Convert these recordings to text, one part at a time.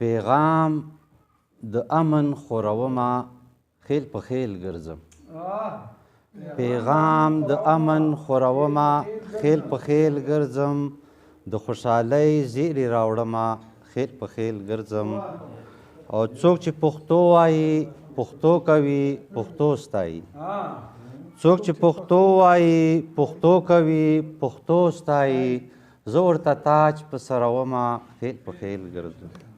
پیغام د امن خورومه خیل په خیل ګرځم پیغام د امن خورومه خیل په خیل ګرځم د خوشحالۍ زیری راوړمه خیل په خیل ګرځم او څوک چې پښتو وایي پښتو کوي پښتو ستایي څوک چې پښتو وایي پښتو کوي پښتو ستایي زه ورته تاج په سرومه خیل په خیل ګرځم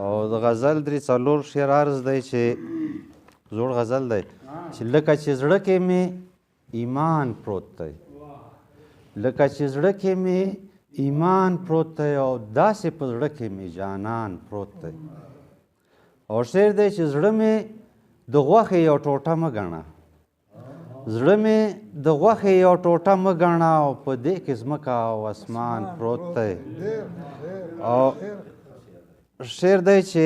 او د غزل درې څلور شعر عرض دی چې زوړ غزل دی چې لکه چې زړه کې مې ایمان پروت دی لکه چې زړه کې مې ایمان پروت دی او داسې په زړه کې مې جانان پروت دی او شعر دی چې زړه مې د غوښې یو ټوټه مه ګڼه زړه مې د غوښې یو ټوټه مه ګڼه او په دې کې ځمکه او اسمان پروت دی او شعر دی چې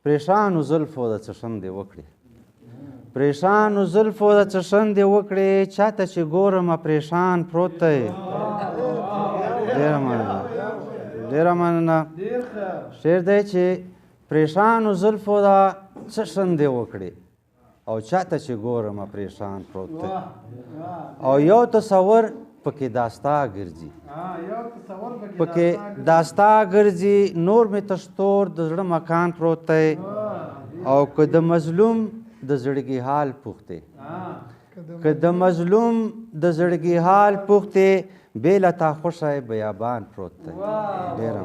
پریشانو زلفو د څه شندې وکړې پریشانو زلفو د څه شندې وکړې چاته چې ګورمه پریشان پروت دی ډېره مننه شعر دی چې پریشانو زلفو د څه شندې وکړې او چاته چې ګورمه پریشان پروت دی او یو تصور پکې داستا ګرځي پکې داستا ګرځي نور مې تشتور د زړه مکان پروت دی او که د مظلوم د زړګي حال پوښتې که د مظلوم د زړګي حال پوښتې بې له تا خوښی بیابان پروت دی ډېره